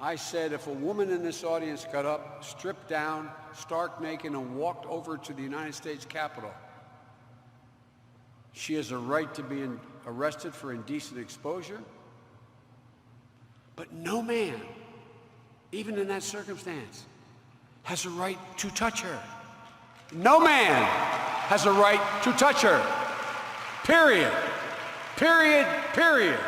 I said if a woman in this audience got up, stripped down, stark naked, and walked over to the United States Capitol, she has a right to be arrested for indecent exposure. But no man, even in that circumstance, has a right to touch her. No man has a right to touch her. Period. Period. Period.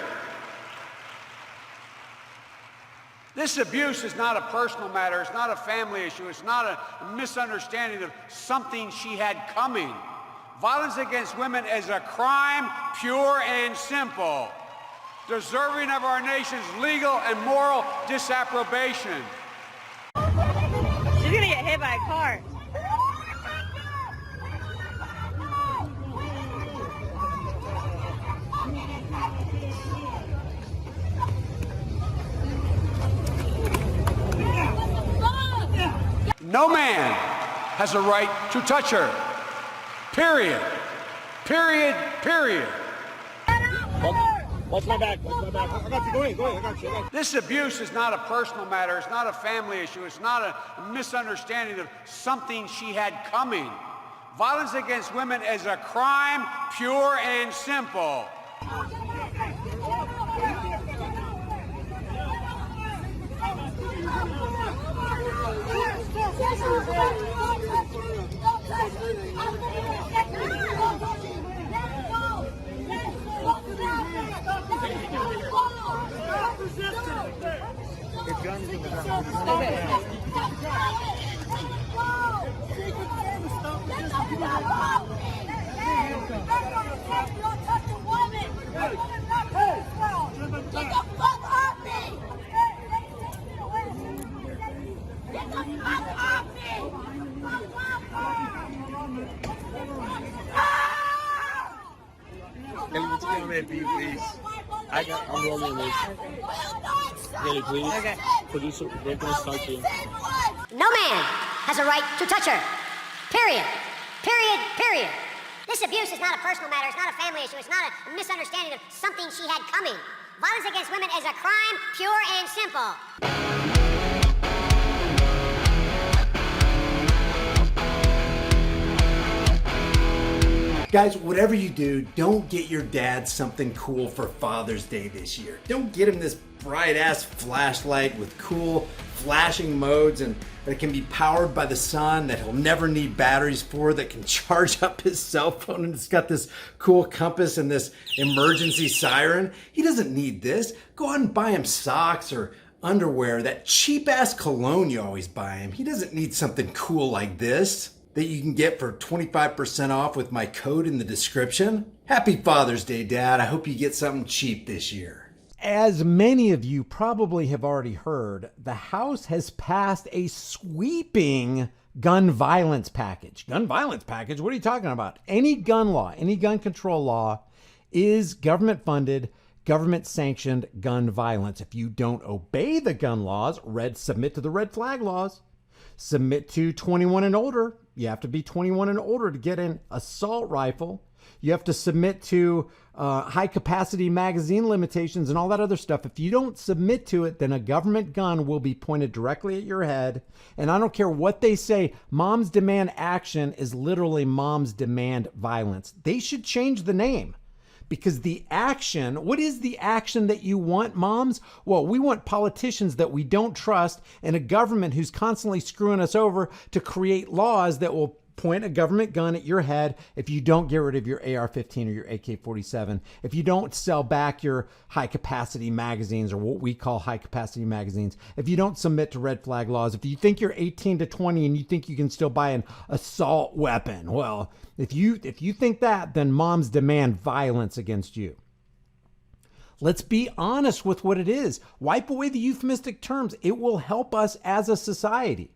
This abuse is not a personal matter. It's not a family issue. It's not a misunderstanding of something she had coming. Violence against women is a crime, pure and simple, deserving of our nation's legal and moral disapprobation. She's gonna get hit by a car. No man has a right to touch her. Period. Period. Period. Watch my back. Watch my back. I got you. Go ahead. Go ahead. I got you. This abuse is not a personal matter. It's not a family issue. It's not a misunderstanding of something she had coming. Violence against women is a crime, pure and simple. Please. I'm rolling this. Kelly, please. Okay. Producer, they're going to start you. No man has a right to touch her. Period. Period. Period. This abuse is not a personal matter. It's not a family issue. It's not a misunderstanding of something she had coming. Violence against women is a crime, pure and simple. Guys, whatever you do, don't get your dad something cool for Father's Day this year. Don't get him this bright-ass flashlight with cool flashing modes and that can be powered by the sun, that he'll never need batteries for, that can charge up his cell phone, and it's got this cool compass and this emergency siren. He doesn't need this. Go out and buy him socks or underwear, that cheap-ass cologne you always buy him. He doesn't need something cool like this that you can get for 25% off with my code in the description. Happy Father's Day, Dad. I hope you get something cheap this year. As many of you probably have already heard, the House has passed a sweeping gun violence package. Gun violence package? What are you talking about? Any gun law, any gun control law is government-funded, government-sanctioned gun violence. If you don't obey the gun laws, submit to the red flag laws. Submit to 21 and older. You have to be 21 and older to get an assault rifle. You have to submit to high capacity magazine limitations and all that other stuff. If you don't submit to it, then a government gun will be pointed directly at your head. And I don't care what they say, moms demand action is literally moms demand violence. They should change the name. Because the action, what is the action that you want, moms? Well, we want politicians that we don't trust and a government who's constantly screwing us over to create laws that will point a government gun at your head if you don't get rid of your AR-15 or your AK-47, if you don't sell back your high-capacity magazines or what we call high-capacity magazines, if you don't submit to red flag laws, if you think you're 18 to 20 and you think you can still buy an assault weapon, well, if you think that, then moms demand violence against you. Let's be honest with what it is. Wipe away the euphemistic terms. It will help us as a society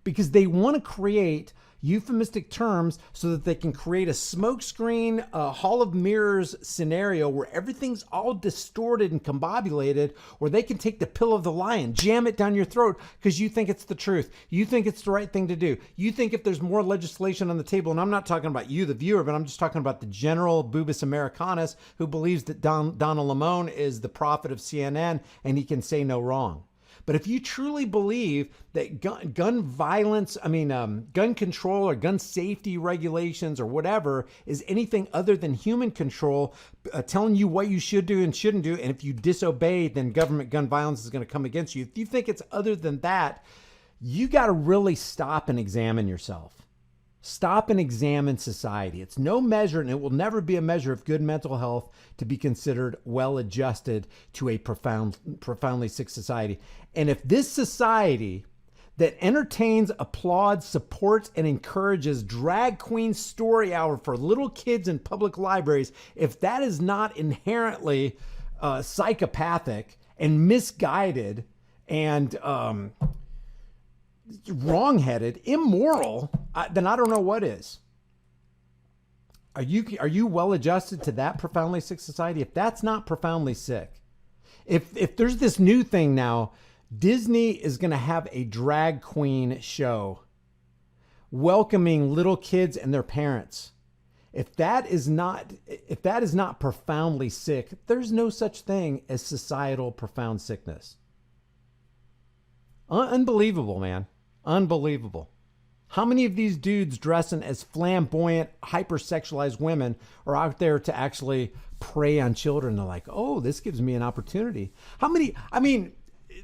because they want to create euphemistic terms so that they can create a smokescreen, a hall of mirrors scenario where everything's all distorted and combobulated, where they can take the pill of the lion, jam it down your throat because you think it's the truth. You think it's the right thing to do. You think if there's more legislation on the table, and I'm not talking about you, the viewer, but I'm just talking about the general Bubis Americanus who believes that Donald Lemon is the prophet of CNN and he can say no wrong. But if you truly believe that gun violence, gun control or gun safety regulations or whatever is anything other than human control, telling you what you should do and shouldn't do, and if you disobey, then government gun violence is going to come against you. If you think it's other than that, you got to really stop and examine yourself. Stop and examine society. It's no measure, and it will never be a measure of good mental health to be considered well adjusted to a profoundly sick society. And if this society that entertains, applauds, supports, and encourages drag queen story hour for little kids in public libraries, if that is not inherently psychopathic and misguided and wrongheaded, immoral, then I don't know what is. Are you well adjusted to that profoundly sick society? If that's not profoundly sick, if there's this new thing now, Disney is going to have a drag queen show welcoming little kids and their parents. If that is not profoundly sick, there's no such thing as societal profound sickness. Unbelievable, man. Unbelievable. How many of these dudes dressing as flamboyant, hypersexualized women are out there to actually prey on children? They're like, oh, this gives me an opportunity. How many? I mean,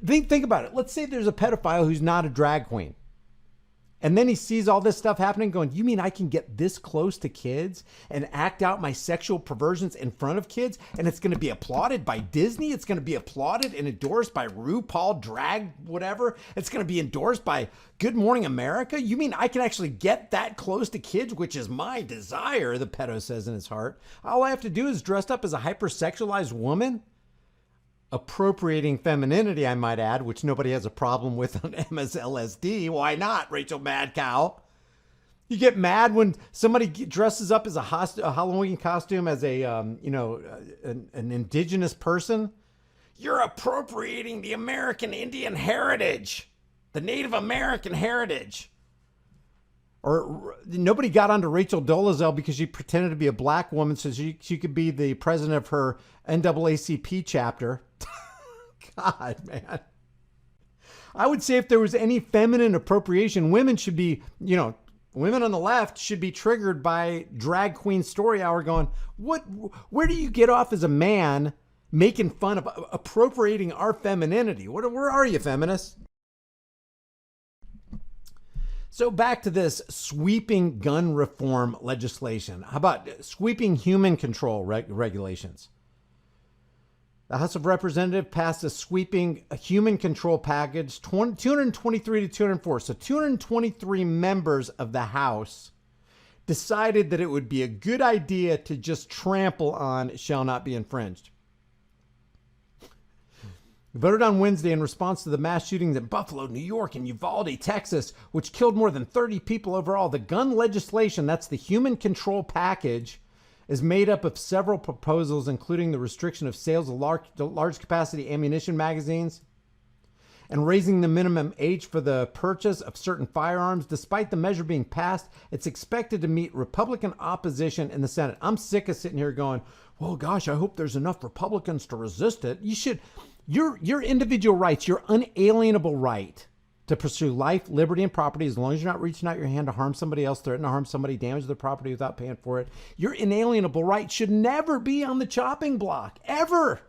think about it. Let's say there's a pedophile who's not a drag queen. And then he sees all this stuff happening going, you mean I can get this close to kids and act out my sexual perversions in front of kids? And it's going to be applauded by Disney. It's going to be applauded and endorsed by RuPaul Drag, whatever. It's going to be endorsed by Good Morning America. You mean I can actually get that close to kids, which is my desire, the pedo says in his heart. All I have to do is dress up as a hypersexualized woman. Appropriating femininity, I might add, which nobody has a problem with on MSLSD. Why not, Rachel Mad Cow? You get mad when somebody dresses up as a Halloween costume as an indigenous person. You're appropriating the American Indian heritage, the Native American heritage. Or nobody got onto Rachel Dolezal because she pretended to be a black woman so she could be the president of her NAACP chapter. God, man. I would say if there was any feminine appropriation, women should be, women on the left should be triggered by drag queen story hour going, where do you get off as a man making fun of appropriating our femininity? Where are you, feminists? So back to this sweeping gun reform legislation. How about sweeping human control regulations? The House of Representatives passed a sweeping human control package, 223 to 204. So 223 members of the House decided that it would be a good idea to just trample on shall not be infringed. Voted on Wednesday in response to the mass shootings in Buffalo, New York, and Uvalde, Texas, which killed more than 30 people overall. The gun legislation, that's the human control package, is made up of several proposals, including the restriction of sales of large capacity ammunition magazines and raising the minimum age for the purchase of certain firearms. Despite the measure being passed, it's expected to meet Republican opposition in the Senate. I'm sick of sitting here going, well, gosh, I hope there's enough Republicans to resist it. You should... Your individual rights, your unalienable right to pursue life, liberty, and property, as long as you're not reaching out your hand to harm somebody else, threaten to harm somebody, damage their property without paying for it, your inalienable right should never be on the chopping block, ever.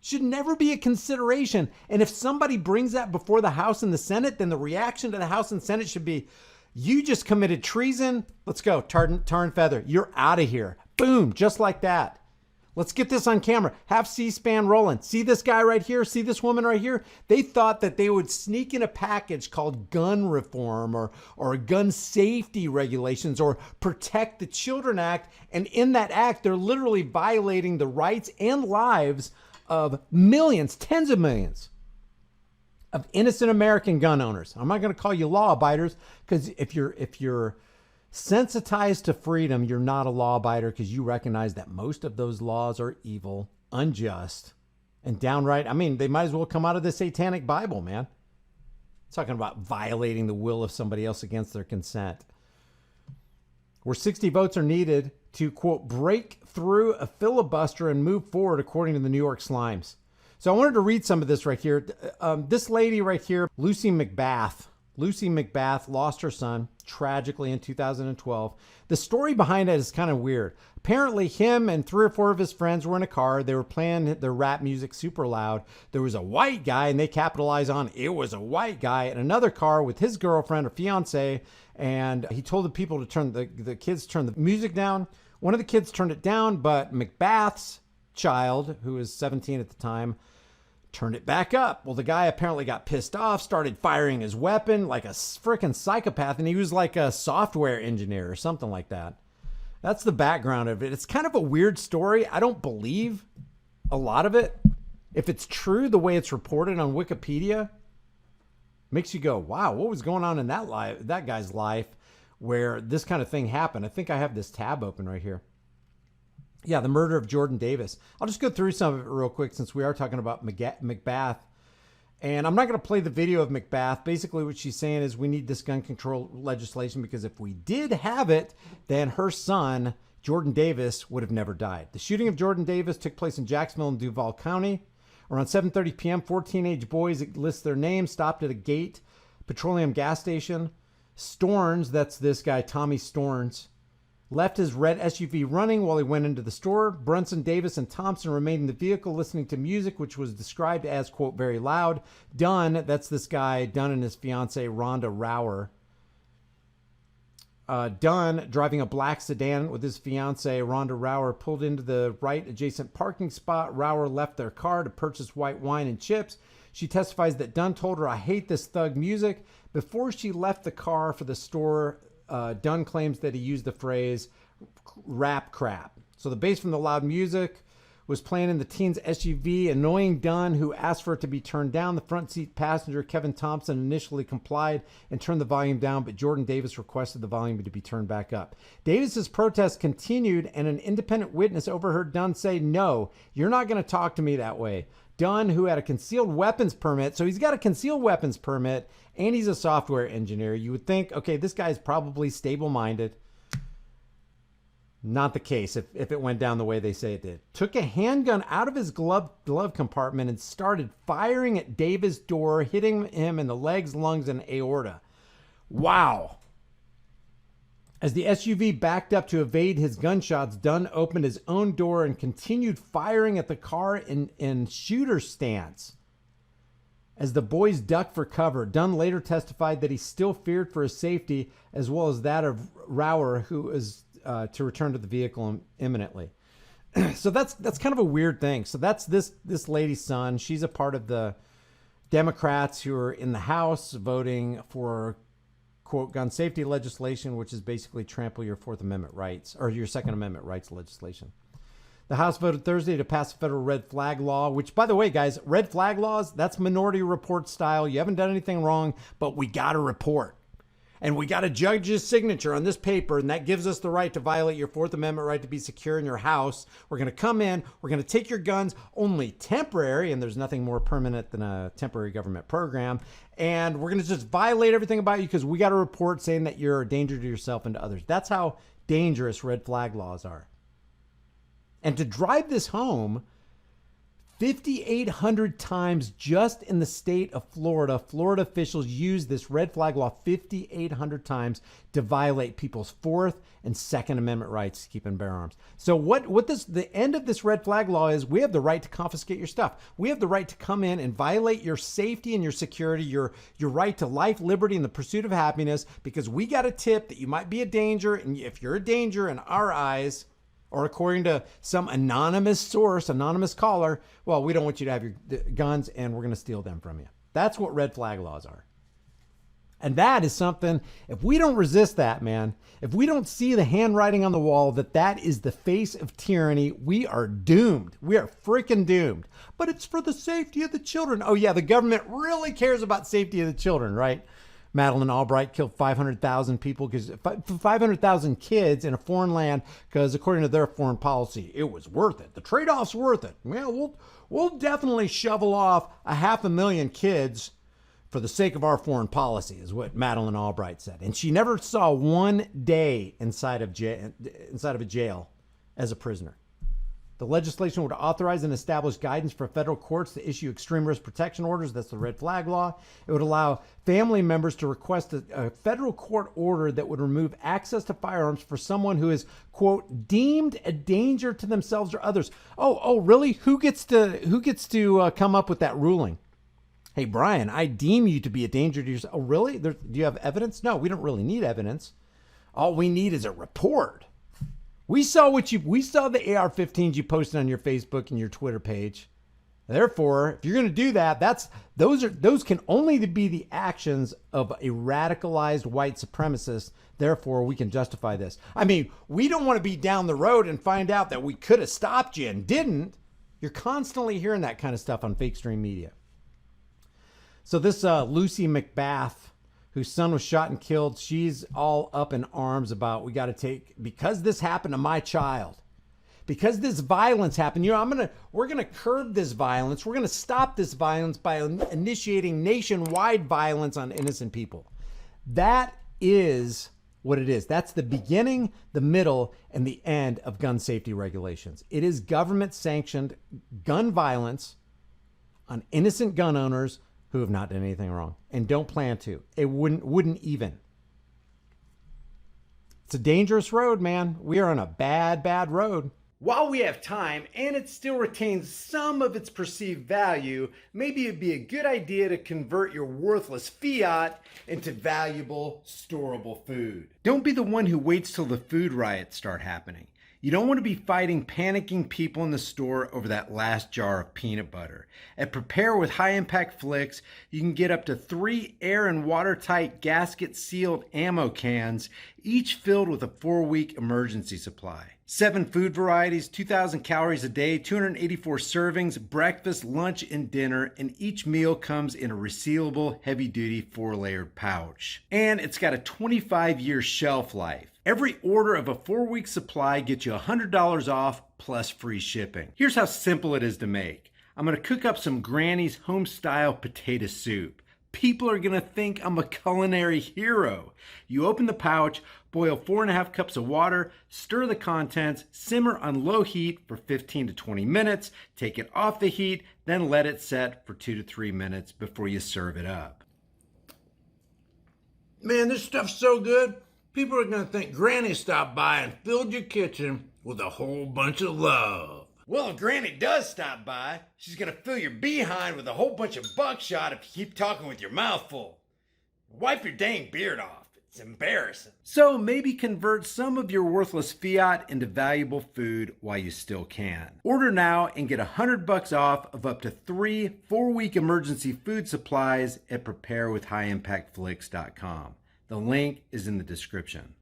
Should never be a consideration. And if somebody brings that before the House and the Senate, then the reaction to the House and Senate should be, you just committed treason. Let's go, tar and feather. You're out of here. Boom, just like that. Let's get this on camera. Have C-SPAN rolling. See this guy right here? See this woman right here? They thought that they would sneak in a package called gun reform or gun safety regulations or Protect the Children Act. And in that act, they're literally violating the rights and lives of millions, tens of millions of innocent American gun owners. I'm not going to call you law abiders because if you're sensitized to freedom, you're not a law abider because you recognize that most of those laws are evil, unjust, and downright. I mean, they might as well come out of the Satanic Bible, man. Talking about violating the will of somebody else against their consent. Where 60 votes are needed to, quote, break through a filibuster and move forward, according to the New York Slimes. So I wanted to read some of this right here. This lady right here, Lucy McBath. Lucy McBath lost her son tragically in 2012. The story behind it is kind of weird. Apparently, him and 3 or 4 of his friends were in a car. They were playing their rap music super loud. There was a white guy, and they capitalized on it was a white guy in another car with his girlfriend or fiance. And he told the people to turn the kids turn the music down. One of the kids turned it down, but McBath's child, who was 17 at the time, turned it back up. Well, the guy apparently got pissed off, started firing his weapon like a freaking psychopath, and he was like a software engineer or something like that. That's the background of it. It's kind of a weird story. I don't believe a lot of it. If it's true, the way it's reported on Wikipedia makes you go, wow, what was going on in that guy's life where this kind of thing happened? I think I have this tab open right here. Yeah, the murder of Jordan Davis. I'll just go through some of it real quick since we are talking about McBath. And I'm not going to play the video of McBath. Basically, what she's saying is we need this gun control legislation because if we did have it, then her son, Jordan Davis, would have never died. The shooting of Jordan Davis took place in Jacksonville and Duval County. Around 7:30 p.m., 4 teenage boys, it lists their names, stopped at a Gate petroleum gas station. Storns, that's this guy, Tommy Storns, left his red SUV running while he went into the store. Brunson, Davis, and Thompson remained in the vehicle listening to music, which was described as, quote, very loud. Dunn, that's this guy, Dunn and his fiancee, Rhonda Rower. Dunn, driving a black sedan with his fiancee, Rhonda Rower, pulled into the right adjacent parking spot. Rower left their car to purchase white wine and chips. She testifies that Dunn told her, "I hate this thug music." Before she left the car for the store, Dunn claims that he used the phrase rap crap. So the bass from the loud music was playing in the teen's SUV, annoying Dunn, who asked for it to be turned down. The front seat passenger, Kevin Thompson, initially complied and turned the volume down, but Jordan Davis requested the volume to be turned back up. Davis's protest continued, and an independent witness overheard Dunn say, "No, you're not going to talk to me that way." Dunn, who had a concealed weapons permit, so he's got a concealed weapons permit, and he's a software engineer. You would think, okay, this guy's probably stable-minded. Not the case if it went down the way they say it did. Took a handgun out of his glove compartment and started firing at Davis' door, hitting him in the legs, lungs, and aorta. Wow. As the SUV backed up to evade his gunshots, Dunn opened his own door and continued firing at the car in shooter stance. As the boys ducked for cover, Dunn later testified that he still feared for his safety as well as that of Rower, who was to return to the vehicle imminently. So that's kind of a weird thing. So that's this lady's son. She's a part of the Democrats who are in the House voting for, quote, gun safety legislation, which is basically trample your Fourth Amendment rights or your Second Amendment rights legislation. The House voted Thursday to pass a federal red flag law, which, by the way, guys, red flag laws, that's Minority Report style. You haven't done anything wrong, but we got to report. And we got a judge's signature on this paper, and that gives us the right to violate your Fourth Amendment right to be secure in your house. We're going to come in, we're going to take your guns, only temporary, and there's nothing more permanent than a temporary government program, and we're going to just violate everything about you because we got a report saying that you're a danger to yourself and to others. That's how dangerous red flag laws are. And to drive this home, 5,800 times just in the state of Florida, Florida officials use this red flag law 5,800 times to violate people's Fourth and Second Amendment rights to keep and bear arms. So the end of this red flag law is we have the right to confiscate your stuff. We have the right to come in and violate your safety and your security, your right to life, liberty, and the pursuit of happiness because we got a tip that you might be a danger. And if you're a danger in our eyes, or according to some anonymous source, anonymous caller, well, we don't want you to have your guns and we're going to steal them from you. That's what red flag laws are. And that is something, if we don't resist that, man, if we don't see the handwriting on the wall that is the face of tyranny, we are doomed. We are freaking doomed. But it's for the safety of the children. Oh, yeah, the government really cares about safety of the children, right? Madeleine Albright killed 500,000 people, 500,000 kids in a foreign land because according to their foreign policy, it was worth it. The trade-off's worth it. Well, we'll definitely shovel off 500,000 kids for the sake of our foreign policy, is what Madeleine Albright said. And she never saw one day inside of a jail as a prisoner. The legislation would authorize and establish guidance for federal courts to issue extreme risk protection orders. That's the red flag law. It would allow family members to request a federal court order that would remove access to firearms for someone who is, quote, deemed a danger to themselves or others. Oh, really? Who gets to come up with that ruling? Hey, Brian, I deem you to be a danger to yourself. Oh, really? Do you have evidence? No, we don't really need evidence. All we need is a report. We saw the AR-15s you posted on your Facebook and your Twitter page. Therefore, if you're going to do that, those can only be the actions of a radicalized white supremacist. Therefore, we can justify this. I mean, we don't want to be down the road and find out that we could have stopped you and didn't. You're constantly hearing that kind of stuff on fake stream media. So this Lucy McBath, whose son was shot and killed, she's all up in arms about because this happened to my child, because this violence happened. We're gonna curb this violence. We're gonna stop this violence by initiating nationwide violence on innocent people. That is what it is. That's the beginning, the middle, and the end of gun safety regulations. It is government-sanctioned gun violence on innocent gun owners who have not done anything wrong and don't plan to. It wouldn't even. It's a dangerous road, man. We are on a bad, bad road. While we have time and it still retains some of its perceived value, maybe it'd be a good idea to convert your worthless fiat into valuable, storable food. Don't be the one who waits till the food riots start happening. You don't want to be fighting panicking people in the store over that last jar of peanut butter. At Prepare with High Impact Flicks, you can get up to 3 air and watertight gasket-sealed ammo cans, each filled with a 4-week emergency supply. 7 food varieties, 2,000 calories a day, 284 servings, breakfast, lunch, and dinner, and each meal comes in a resealable, heavy-duty 4-layered pouch. And it's got a 25-year shelf life. Every order of a 4-week supply gets you $100 off plus free shipping. Here's how simple it is to make. I'm gonna cook up some Granny's home-style potato soup. People are gonna think I'm a culinary hero. You open the pouch, boil 4.5 cups of water, stir the contents, simmer on low heat for 15 to 20 minutes, take it off the heat, then let it set for 2 to 3 minutes before you serve it up. Man, this stuff's so good. People are going to think Granny stopped by and filled your kitchen with a whole bunch of love. Well, if Granny does stop by, she's going to fill your behind with a whole bunch of buckshot if you keep talking with your mouth full. Wipe your dang beard off. It's embarrassing. So maybe convert some of your worthless fiat into valuable food while you still can. Order now and get $100 off of up to 3 4-week emergency food supplies at preparewithhighimpactflix.com. The link is in the description.